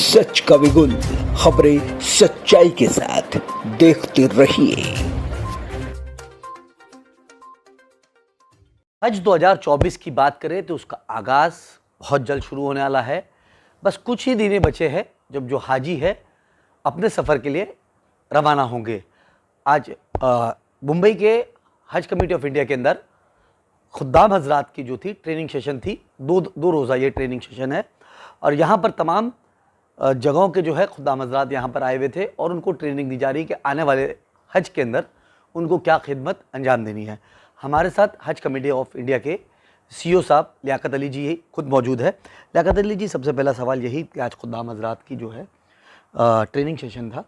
सच का बिगुल, खबरें सच्चाई के साथ, देखते रहिए। हज 2024 की बात करें तो उसका आगाज़ बहुत जल्द शुरू होने वाला है। बस कुछ ही दिन बचे हैं जब जो हाजी है अपने सफ़र के लिए रवाना होंगे। आज मुंबई के हज कमेटी ऑफ इंडिया के अंदर खुद्दाम हजरात की जो थी ट्रेनिंग सेशन थी, दो रोज़ा ये ट्रेनिंग सेशन है और यहाँ पर तमाम जगहों के जो है खुद्दाम हजरात यहाँ पर आए हुए थे और उनको ट्रेनिंग दी जा रही है कि आने वाले हज के अंदर उनको क्या खिदमत अंजाम देनी है। हमारे साथ हज कमेटी ऑफ इंडिया के सीईओ साहब लियाकत अली जी खुद मौजूद है। लियाकत अली जी, सबसे पहला सवाल यही कि आज खुद्दाम हजरात की जो है ट्रेनिंग सेशन था,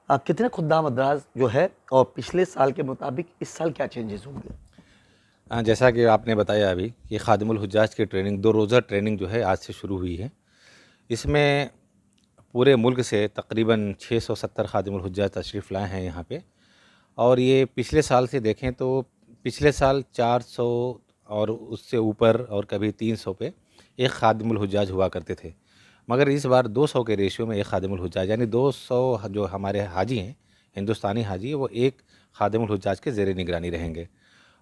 कितने खुद्दाम हजरात जो है और पिछले साल के मुताबिक इस साल क्या चेंजेस होंगे? जैसा कि आपने बताया अभी कि खादिमुल हुज्जाज की ट्रेनिंग 2 रोज़ा ट्रेनिंग जो है आज से शुरू हुई है। इसमें पूरे मुल्क से तकरीबन 670 खादिमुल हुज्जाज तशरीफ़ लाए हैं यहाँ पे। और ये पिछले साल से देखें तो पिछले साल 400 और उससे ऊपर और कभी 300 पे एक खादिमुल हुज्जाज हुआ करते थे, मगर इस बार 200 के रेशियो में एक खादिमुल हुज्जाज, यानी 200 जो हमारे हाजी हैं, हिंदुस्तानी हाजी, वो एक खादिमुल हुज्जाज के ज़ेर निगरानी रहेंगे।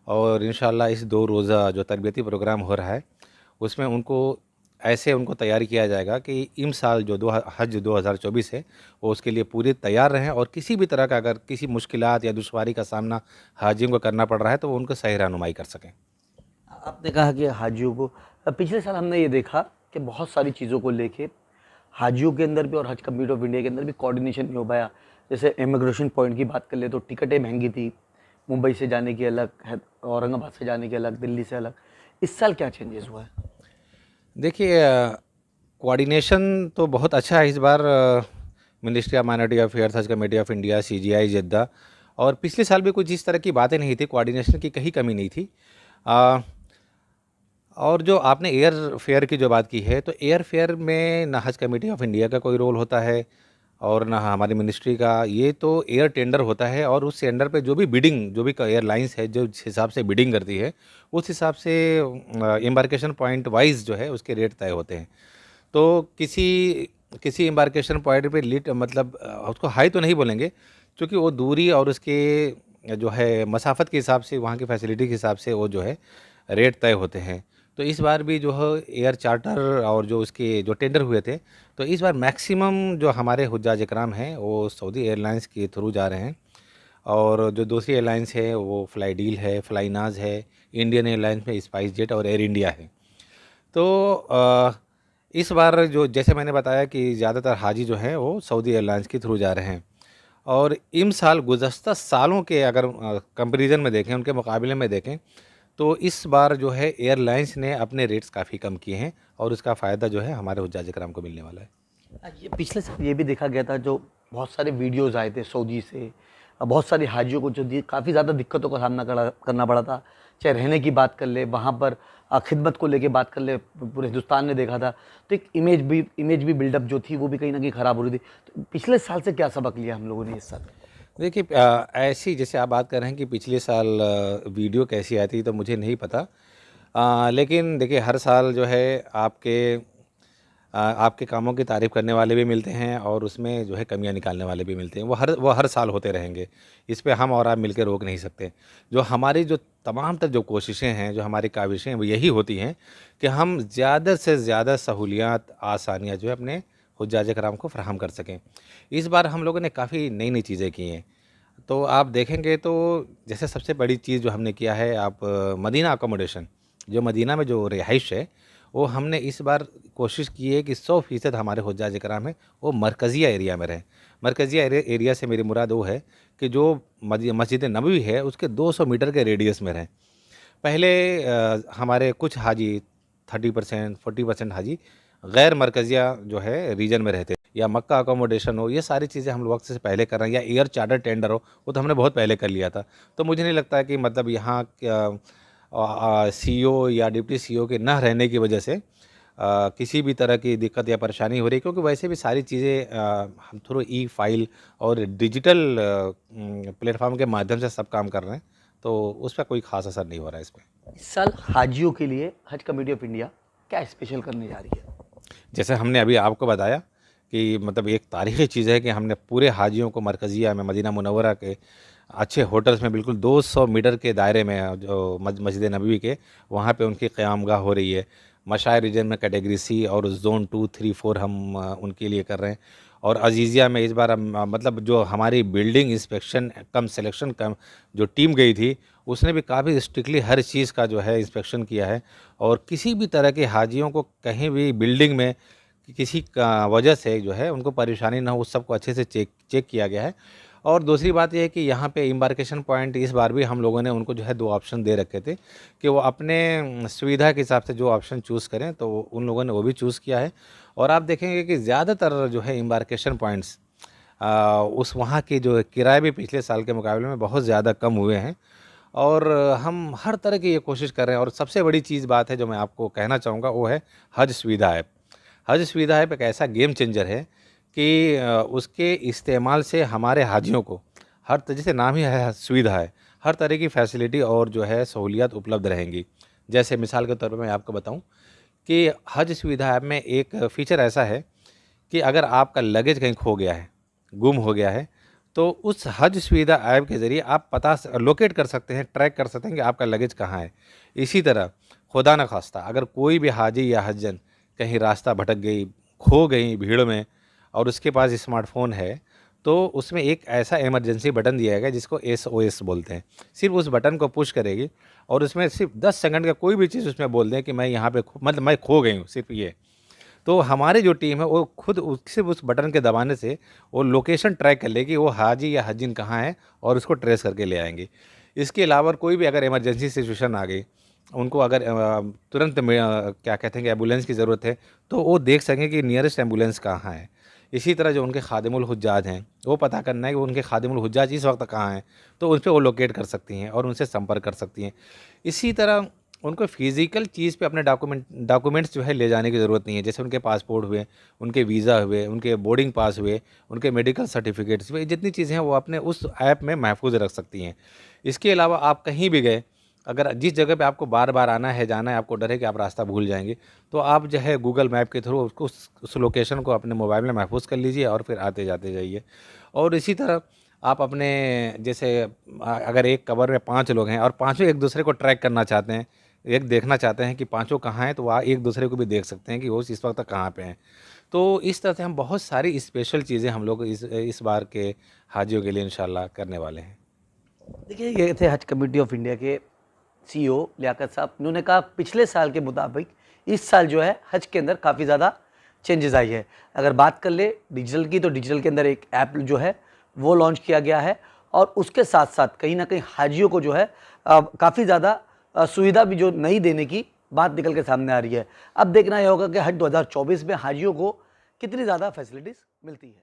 और इंशाअल्लाह इस 2 रोज़ा जो तरबियती प्रोग्राम हो रहा है उसमें उनको तैयार किया जाएगा कि इम साल जो हज 2024 है वो उसके लिए पूरे तैयार रहें और किसी भी तरह का अगर किसी मुश्किलात या दुश्वारी का सामना हाजियों को करना पड़ रहा है तो वो उनको सही रहनुमाई कर सकें। आपने कहा कि हाजियों को, पिछले साल हमने ये देखा कि बहुत सारी चीज़ों को लेके हाजियों के अंदर भी और हज कमेटी ऑफ इंडिया के अंदर भी कोऑर्डिनेशन नहीं हो पाया। जैसे इमिग्रेशन पॉइंट की बात कर ले तो टिकटें महंगी थी, मुंबई से जाने की अलग है, औरंगाबाद से जाने की अलग, दिल्ली से अलग। इस साल क्या चेंजेस हुआ है? देखिए, कोऑर्डिनेशन तो बहुत अच्छा है इस बार। मिनिस्ट्री ऑफ माइनॉरिटी अफेयर्स, हज committee of India, CGI Jeddah, और पिछले साल भी कुछ इस तरह की बातें नहीं थी, कोऑर्डिनेशन की कहीं कमी नहीं थी। और जो आपने एयर फेयर की जो बात की है, तो एयर फेयर में ना हज कमेटी ऑफ इंडिया का कोई रोल होता है और ना हमारी मिनिस्ट्री का। ये तो एयर टेंडर होता है और उस टेंडर पे जो भी एयरलाइंस है जो जिस हिसाब से बिडिंग करती है उस हिसाब से एम्बार्केशन पॉइंट वाइज जो है उसके रेट तय होते हैं। तो किसी एम्बार्केशन पॉइंट पे उसको हाई तो नहीं बोलेंगे, क्योंकि वो दूरी और उसके जो है मसाफत के हिसाब से, वहाँ की फैसिलिटी के हिसाब से वो जो है रेट तय होते हैं। तो इस बार भी जो है एयर चार्टर और जो उसके जो टेंडर हुए थे, तो इस बार मैक्सिमम जो हमारे हुज्जाज इकराम हैं वो सऊदी एयरलाइंस के थ्रू जा रहे हैं। और जो दूसरी एयरलाइंस है वो फ्लाई डील है, फ्लाई नाज है, इंडियन एयरलाइंस में स्पाइस जेट और एयर इंडिया है। तो इस बार जो जैसे मैंने बताया कि ज़्यादातर हाजी जो हैं वो सऊदी एयरलाइंस के थ्रू जा रहे हैं। और इम साल गुज़श्ता सालों के अगर कंपैरिजन में देखें, उनके मुकाबले में देखें, तो इस बार जो है एयरलाइंस ने अपने रेट्स काफ़ी कम किए हैं और उसका फ़ायदा जो है हमारे हुज्जाज इकराम को मिलने वाला है। ये पिछले साल ये भी देखा गया था, जो बहुत सारे वीडियोस आए थे सऊदी से, बहुत सारे हाजियों को जो काफ़ी ज़्यादा दिक्कतों का सामना करना पड़ा था। चाहे रहने की बात कर ले, वहाँ पर खिदमत को लेके बात कर ले, पूरे हिंदुस्तान ने देखा था। तो एक इमेज भी बिल्डअप जो थी वो भी कहीं ना कहीं ख़राब हो रही थी। तो पिछले साल से क्या सबक लिया हम लोगों ने इस साल? देखिए, ऐसी जैसे आप बात कर रहे हैं कि पिछले साल वीडियो कैसी आई थी तो मुझे नहीं पता। लेकिन देखिए, हर साल जो है आपके कामों की तारीफ़ करने वाले भी मिलते हैं और उसमें जो है कमियां निकालने वाले भी मिलते हैं। वो हर साल होते रहेंगे। इस पे हम और आप मिलकर रोक नहीं सकते। जो हमारी जो तमाम तर जो कोशिशें हैं, जो हमारी काविशें हैं, वो यही होती हैं कि हम ज़्यादा से ज़्यादा सहूलियात, आसानियाँ जो है अपने हुज्जाज कराम को फ़राहम कर सकें। इस बार हम लोगों ने काफ़ी नई चीज़ें की हैं। तो आप देखेंगे तो जैसे सबसे बड़ी चीज़ जो हमने किया है, आप मदीना अकोमोडेशन, जो मदीना में जो रिहाइश है, वो हमने इस बार कोशिश की है कि 100% हमारे हुज्जाज इकराम हैं वो मरकज़िया एरिया में रहें। मरकज़िया एरिया से मेरी मुराद वो है कि जो मस्जिद नबवी है उसके 200 मीटर के रेडियस में रहें। पहले हमारे कुछ हाजी 30% 40% हाजी गैर मरकज़िया जो है रीजन में रहते, या मक्का अकोमोडेशन हो, ये सारी चीज़ें हम वक्त से पहले कर रहे हैं, या एयर चार्टर टेंडर हो, वो तो हमने बहुत पहले कर लिया था। तो मुझे नहीं लगता कि मतलब यहाँ CEO या डिप्टी CEO के ना रहने की वजह से किसी भी तरह की दिक्कत या परेशानी हो रही है, क्योंकि वैसे भी सारी चीज़ें हम थ्रू ई-फाइल और डिजिटल प्लेटफॉर्म के माध्यम से सब काम कर रहे हैं, तो उस पर कोई ख़ास असर नहीं हो रहा है इस पर। इस साल हाजियों के लिए हज कमेटी ऑफ इंडिया क्या स्पेशल करने जा रही है? जैसे हमने अभी आपको बताया कि मतलब एक तारीख़ी चीज़ है कि हमने पूरे हाजियों को मरकज़िया में मदीना मुनव्वरा के अच्छे होटल्स में बिल्कुल 200 मीटर के दायरे में जो मस्जिद नबवी के वहाँ पे उनकी क़यामगाह हो रही है। मशायर रीजन में कैटेगरी सी और ज़ोन 2, 3, 4 हम उनके लिए कर रहे हैं। और अज़ीज़िया में इस बार हम मतलब जो हमारी बिल्डिंग इंस्पेक्शन कम सिलेक्शन कम जो टीम गई थी उसने भी काफ़ी स्ट्रिक्टली हर चीज़ का जो है इंस्पेक्शन किया है और किसी भी तरह के हाजियों को कहीं भी बिल्डिंग में किसी का वजह से जो है उनको परेशानी ना हो उस सबको अच्छे से चेक किया गया है। और दूसरी बात ये है कि यहाँ पे एम्बार्केशन पॉइंट इस बार भी हम लोगों ने उनको जो है 2 ऑप्शन दे रखे थे कि वो अपने सुविधा के हिसाब से जो ऑप्शन चूज़ करें, तो उन लोगों ने वो भी चूज़ किया है। और आप देखेंगे कि ज़्यादातर जो है एम्बार्केशन पॉइंट्स उस वहाँ के जो किराए भी पिछले साल के मुकाबले में बहुत ज़्यादा कम हुए हैं और हम हर तरह की ये कोशिश कर रहे हैं। और सबसे बड़ी चीज़ बात है जो मैं आपको कहना चाहूँगा वो है हज सुविधा ऐप। हज सुविधा ऐप एक ऐसा गेम चेंजर है कि उसके इस्तेमाल से हमारे हाजियों को हर जैसे नाम ही है सुविधा है, हर तरह की फैसिलिटी और जो है सहूलियत उपलब्ध रहेंगी। जैसे मिसाल के तौर पे मैं आपको बताऊं कि हज सुविधा ऐप में एक फ़ीचर ऐसा है कि अगर आपका लगेज कहीं खो गया है, गुम हो गया है, तो उस हज सुविधा ऐप के ज़रिए आप लोकेट कर सकते हैं, ट्रैक कर सकते हैं कि आपका लगेज कहाँ है। इसी तरह खुदा न खास्ता अगर कोई भी हाजी या हज्जन कहीं रास्ता भटक गई, खो गई भीड़ में और उसके पास स्मार्टफ़ोन है, तो उसमें एक ऐसा इमरजेंसी बटन दिया गया जिसको SOS बोलते हैं। सिर्फ़ उस बटन को पुश करेगी और उसमें सिर्फ 10 सेकंड का कोई भी चीज़ उसमें बोल दें कि मैं यहाँ पे मतलब मैं खो गई हूँ, सिर्फ ये। तो हमारी जो टीम है वो खुद सिर्फ उस बटन के दबाने से वो लोकेशन ट्रैक कर लेगी, वो हाजी या हज्जिन कहाँ है और उसको ट्रेस करके ले आएंगे। इसके अलावा कोई भी अगर इमरजेंसी सिचुएशन आ गई, उनको अगर तुरंत में क्या कहते हैं कि एम्बुलेंस की ज़रूरत है, तो वो देख सकें कि नियरेस्ट एम्बुलेंस कहाँ है। इसी तरह जो उनके खादिमुल हुज्जाज हैं, वो पता करना है कि उनके खादिमुल हुज्जाज इस वक्त कहाँ हैं, तो उन पे वो लोकेट कर सकती हैं और उनसे संपर्क कर सकती हैं। इसी तरह उनको फ़िज़िकल चीज़ पे अपने डॉक्यूमेंट्स जो है ले जाने की ज़रूरत नहीं है। जैसे उनके पासपोर्ट हुए, उनके वीज़ा हुए, उनके बोर्डिंग पास हुए, उनके मेडिकल सर्टिफ़िकेट्स हुए, जितनी चीज़ें हैं वो अपने उस ऐप में महफूज़ रख सकती हैं। इसके अलावा आप कहीं भी गए, अगर जिस जगह पे आपको बार-बार आना है, जाना है, आपको डर है कि आप रास्ता भूल जाएँगे, तो आप जो है गूगल मैप के थ्रू उसको उस लोकेशन को अपने मोबाइल में महफूज़ कर लीजिए और फिर आते-जाते जाइए। और इसी तरह आप अपने जैसे अगर एक कवर में 5 लोग हैं और पाँचों एक-दूसरे को ट्रैक करना चाहते हैं, एक देखना चाहते हैं कि पाँचों कहाँ हैं, तो वहाँ एक-दूसरे को भी देख सकते हैं कि वो इस वक़्त कहाँ पे हैं। तो इस तरह से हम बहुत सारी स्पेशल चीज़ें हम लोग इस बार के हाजियों के लिए इंशाल्लाह करने वाले हैं। देखिए, ये थे हज कमेटी ऑफ इंडिया के CEO लियाकत साहब। उन्होंने कहा पिछले साल के मुताबिक इस साल जो है हज के अंदर काफ़ी ज़्यादा चेंजेस आई है। अगर बात कर ले डिजिटल की, तो डिजिटल के अंदर एक ऐप जो है वो लॉन्च किया गया है और उसके साथ साथ कहीं ना कहीं हाजियों को जो है काफ़ी ज़्यादा सुविधा भी जो नई देने की बात निकल के सामने आ रही है। अब देखना यह होगा कि हज 2024 में हाजियों को कितनी ज़्यादा फैसिलिटीज़ मिलती है।